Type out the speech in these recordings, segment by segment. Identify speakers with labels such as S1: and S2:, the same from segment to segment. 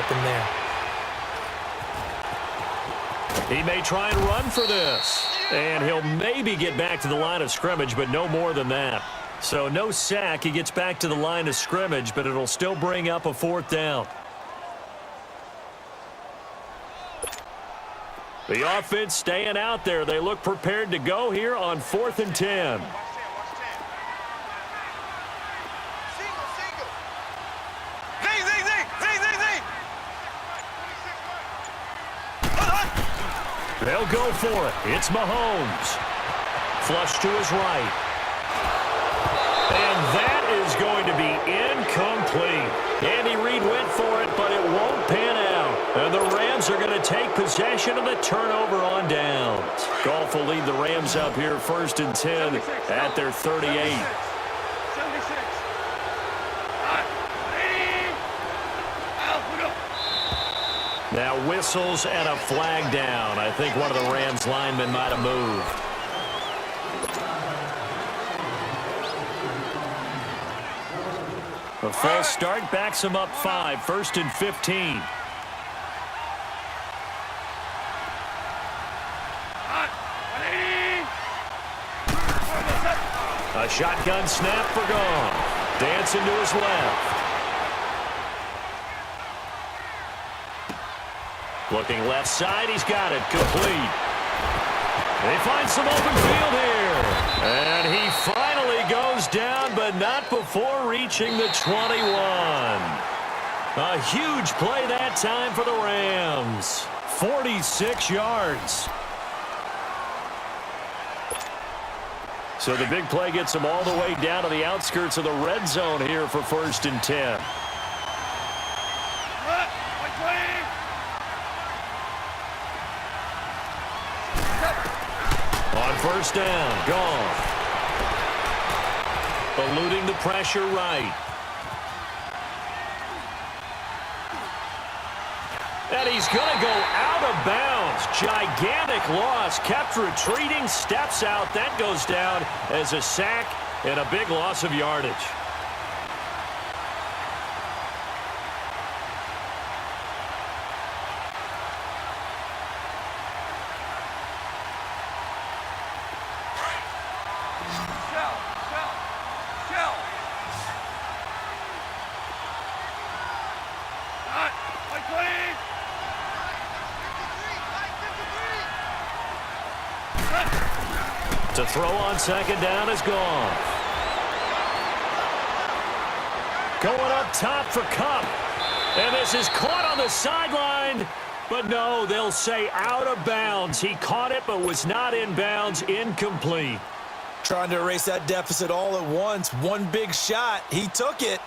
S1: happen there.
S2: He may try and run for this. And he'll maybe get back to the line of scrimmage, but no more than that. So no sack. He gets back to the line of scrimmage, but it'll still bring up a 4th down. The offense staying out there. They look prepared to go here on 4th and 10. They'll go for it. It's Mahomes. Flush to his right. And that is going to be incomplete. Andy Reid went for it, but it won't pan out. And the Rams are going to take possession of the turnover on downs. Goff will lead the Rams up here 1st and 10 at their 38. Now whistles and a flag down. I think one of the Rams linemen might have moved. A false start backs him up 5, 1st and 15. A shotgun snap for Goff. Dancing to his left. Looking left side, he's got it. Complete. They find some open field here. And he finally goes down, but not before reaching the 21. A huge play that time for the Rams. 46 yards. So the big play gets him all the way down to the outskirts of the red zone here for 1st and 10. On 1st down, Goff. Eluding the pressure right. And he's going to go out of bounds. Gigantic loss. Kept retreating, steps out. That goes down as a sack and a big loss of yardage. To throw on 2nd down is Goff. Going up top for Kupp. And this is caught on the sideline. But no, they'll say out of bounds. He caught it but was not in bounds. Incomplete.
S1: Trying to erase that deficit all at once. One big shot. He took it.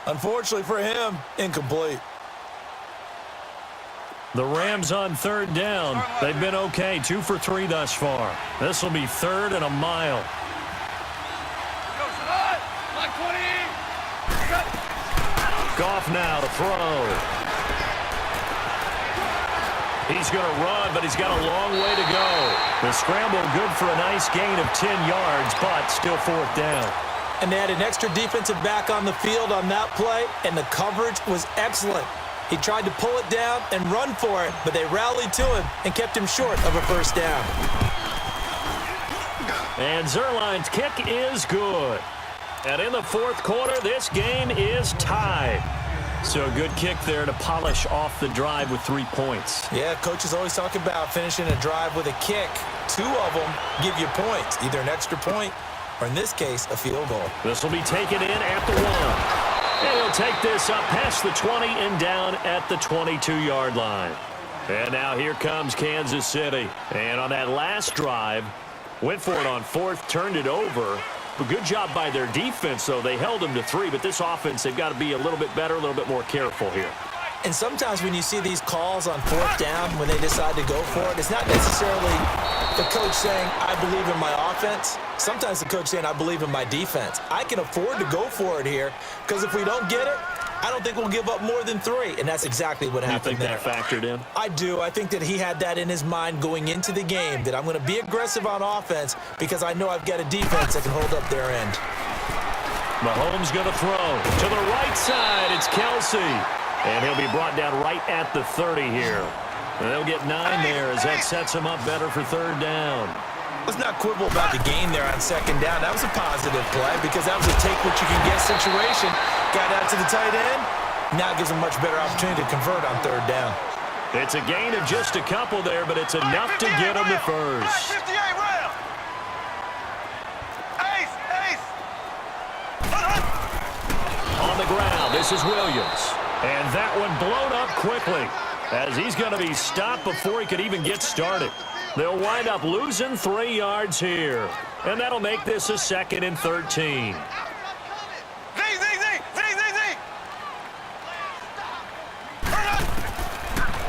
S1: Unfortunately for him, incomplete.
S2: The Rams on 3rd down. They've been okay. 2 for 3 thus far. This will be 3rd and a mile. Goff now to throw. He's going to run, but he's got a long way to go. The scramble good for a nice gain of 10 yards, but still 4th down.
S1: And they had an extra defensive back on the field on that play, and the coverage was excellent. He tried to pull it down and run for it, but they rallied to him and kept him short of a 1st down.
S2: And Zerline's kick is good. And in the 4th quarter, this game is tied. So a good kick there to polish off the drive with 3 points.
S1: Yeah, coaches always talk about finishing a drive with a kick. 2 of them give you points, either an extra point or, in this case, a field goal.
S2: This will be taken in at the 1. And he'll take this up past the 20 and down at the 22-yard line. And now here comes Kansas City. And on that last drive, went for it on 4th, turned it over. A good job by their defense, though. They held them to 3, but this offense, they've got to be a little bit better, a little bit more careful here.
S1: And sometimes when you see these calls on 4th down, when they decide to go for it, it's not necessarily the coach saying, I believe in my offense. Sometimes the coach saying, I believe in my defense. I can afford to go for it here because if we don't get it, I don't think we'll give up more than 3. And that's exactly what happened there.
S2: You think that factored in?
S1: I do. I think that he had that in his mind going into the game, that I'm going to be aggressive on offense because I know I've got a defense that can hold up their end.
S2: Mahomes going to throw. To the right side, it's Kelsey. And he'll be brought down right at the 30 here. And they'll get 9 there as that sets him up better for third down.
S1: Let's not quibble about the gain there on second down. That was a positive play because that was a take-what-you-can-get situation. Got out to the tight end. Now it gives him a much better opportunity to convert on third down.
S2: It's a gain of just a couple there, but it's enough to get him the first. On the ground, this is Williams. And that one blown up quickly as he's going to be stopped before he could even get started. They'll wind up losing 3 yards here. And that'll make this a 2nd and 13.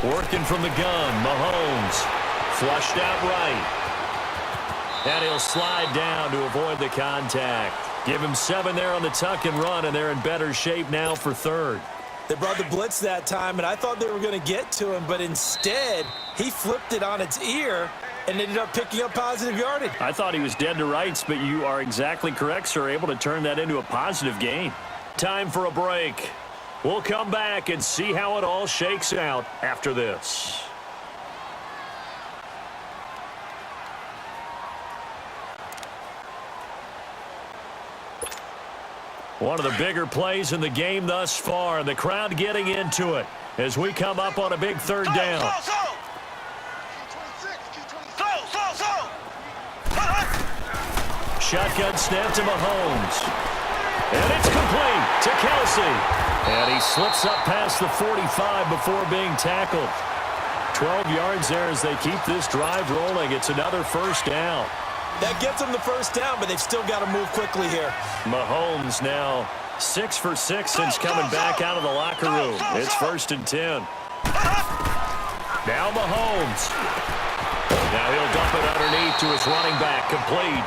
S2: Working from the gun, Mahomes. Flushed out right. And he'll slide down to avoid the contact. Give him 7 there on the tuck and run, and they're in better shape now for third.
S1: They brought the blitz that time, and I thought they were going to get to him, but instead, he flipped it on its ear and ended up picking up positive yardage.
S2: I thought he was dead to rights, but you are exactly correct, sir, able to turn that into a positive gain. Time for a break. We'll come back and see how it all shakes out after this. One of the bigger plays in the game thus far. The crowd getting into it as we come up on a big third down. Shotgun snap to Mahomes. And it's complete to Kelsey. And he slips up past the 45 before being tackled. 12 yards there as they keep this drive rolling. It's another first down.
S1: That gets them the first down, but they've still got to move quickly here.
S2: Mahomes now 6 for 6 since coming back out of the locker room. It's 1st and 10. Now Mahomes. Now he'll dump it underneath to his running back, complete.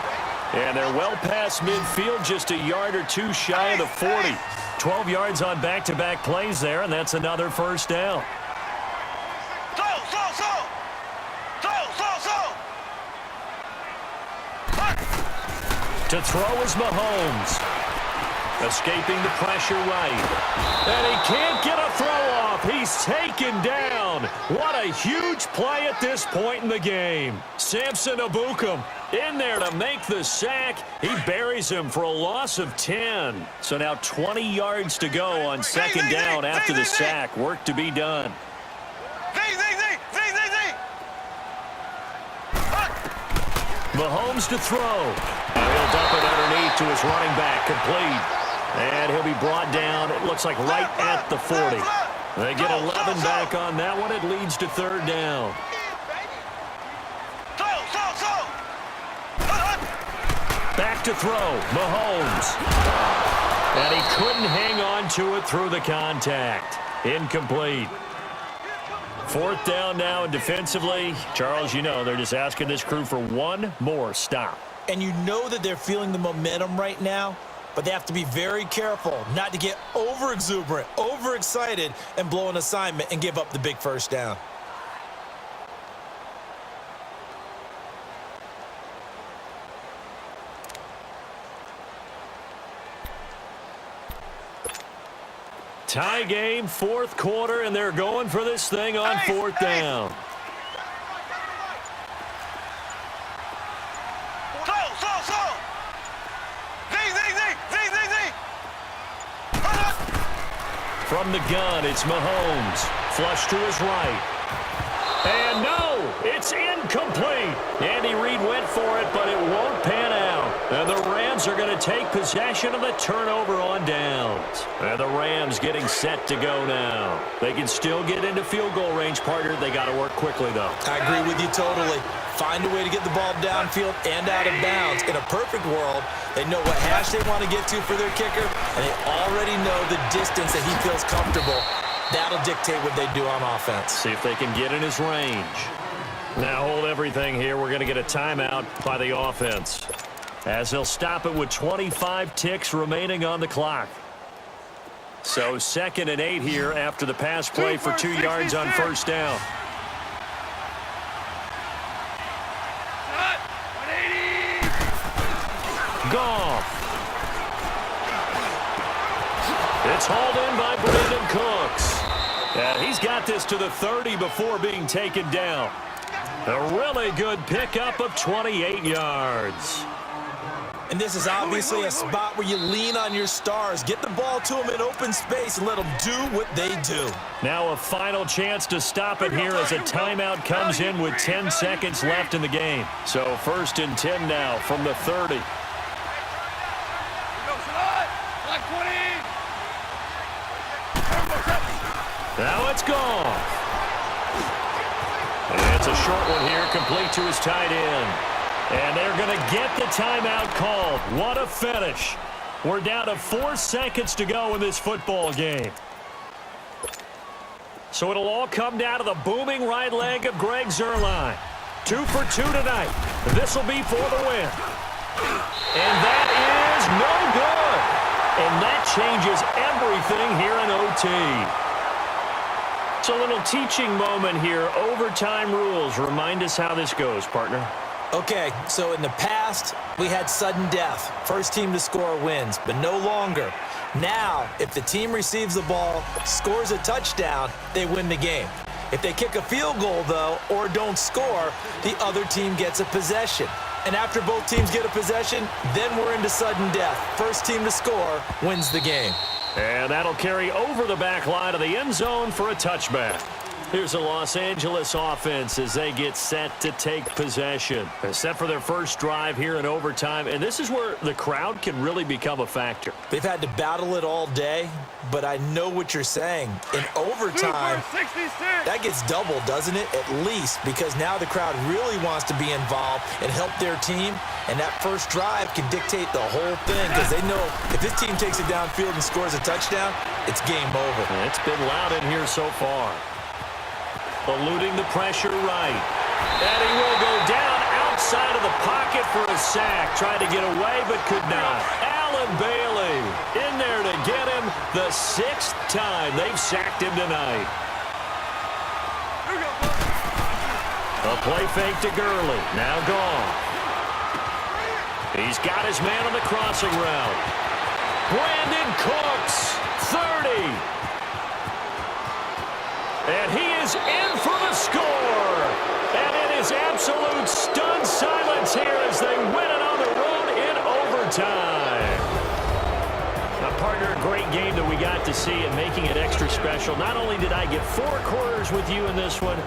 S2: And they're well past midfield, just a yard or two shy of the 40. 12 yards on back-to-back plays there, and that's another first down. To throw is Mahomes. Escaping the pressure right. And he can't get a throw off. He's taken down. What a huge play at this point in the game. Samson Ebukam in there to make the sack. He buries him for a loss of 10. So now 20 yards to go on second down after the sack. Work to be done. Mahomes to throw. He'll dump it underneath to his running back, complete. And he'll be brought down, it looks like right at the 40. They get 11 back on that one. It leads to third down. Back to throw, Mahomes. And he couldn't hang on to it through the contact. Incomplete. 4th down now, and defensively, Charles, you know, they're just asking this crew for one more stop.
S1: And you know that they're feeling the momentum right now, but they have to be very careful not to get over-exuberant, overexcited, and blow an assignment and give up the big first down.
S2: Tie game, 4th quarter, and they're going for this thing on 4th down. From the gun, it's Mahomes. Flush to his right. And no, it's incomplete. Andy Reid went for it, but it won't pan out. And the Rams are going to take possession of the turnover on downs. And the Rams getting set to go now. They can still get into field goal range, partner. They got to work quickly, though.
S1: I agree with you totally. Find a way to get the ball downfield and out of bounds. In a perfect world, they know what hash they want to get to for their kicker, and they already know the distance that he feels comfortable. That'll dictate what they do on offense.
S2: See if they can get in his range. Now hold everything here. We're going to get a timeout by the offense, as they'll stop it with 25 ticks remaining on the clock. So 2nd and 8 here after the pass play for 2 yards on first down. Goff. It's hauled in by Brandon Cooks. And he's got this to the 30 before being taken down. A really good pickup of 28 yards.
S1: And this is obviously a spot where you lean on your stars. Get the ball to them in open space and let them do what they do.
S2: Now a final chance to stop it here as a timeout comes in with 10 seconds left in the game. So 1st and 10 now from the 30. Now it's gone. And it's a short one here, complete to his tight end. And they're going to get the timeout called. What a finish. We're down to 4 seconds to go in this football game. So it'll all come down to the booming right leg of Greg Zuerlein. 2 for 2 tonight. This will be for the win. And that is no good. And that changes everything here in OT. It's a little teaching moment here. Overtime rules. Remind us how this goes, partner.
S1: Okay, so in the past, we had sudden death. First team to score wins, but no longer. Now, if the team receives the ball, scores a touchdown, they win the game. If they kick a field goal, though, or don't score, the other team gets a possession. And after both teams get a possession, then we're into sudden death. First team to score wins the game.
S2: And that'll carry over the back line of the end zone for a touchback. Here's the Los Angeles offense as they get set to take possession. They're set for their first drive here in overtime, and this is where the crowd can really become a factor.
S1: They've had to battle it all day, but I know what you're saying. In overtime, that gets doubled, doesn't it? At least, because now the crowd really wants to be involved and help their team, and that first drive can dictate the whole thing because they know if this team takes it downfield and scores a touchdown, it's game over.
S2: And it's been loud in here so far. Eluding the pressure right. And he will go down outside of the pocket for a sack. Tried to get away but could not. Allen Bailey in there to get him the 6th time they've sacked him tonight. A play fake to Gurley. Now gone. He's got his man on the crossing route. Brandon Cooks, 30. And he is in for the score. And it is absolute stunned silence here as they win it on the road in overtime. Now, partner, a great game that we got to see and making it extra special. Not only did I get 4 quarters with you in this one,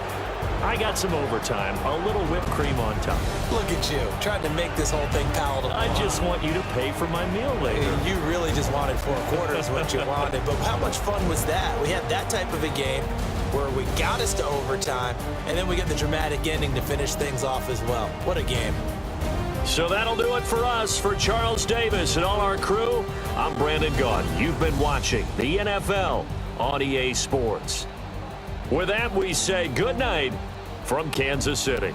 S2: I got some overtime, a little whipped cream on top.
S1: Look at you, trying to make this whole thing palatable.
S2: I just want you to pay for my meal later.
S1: You really just wanted 4 quarters what you wanted, but how much fun was that? We had that type of a game where we got us to overtime, and then we get the dramatic ending to finish things off as well. What a game.
S2: So that'll do it for us. For Charles Davis and all our crew, I'm Brandon Gaudin. You've been watching the NFL on EA Sports. With that, we say good night from Kansas City.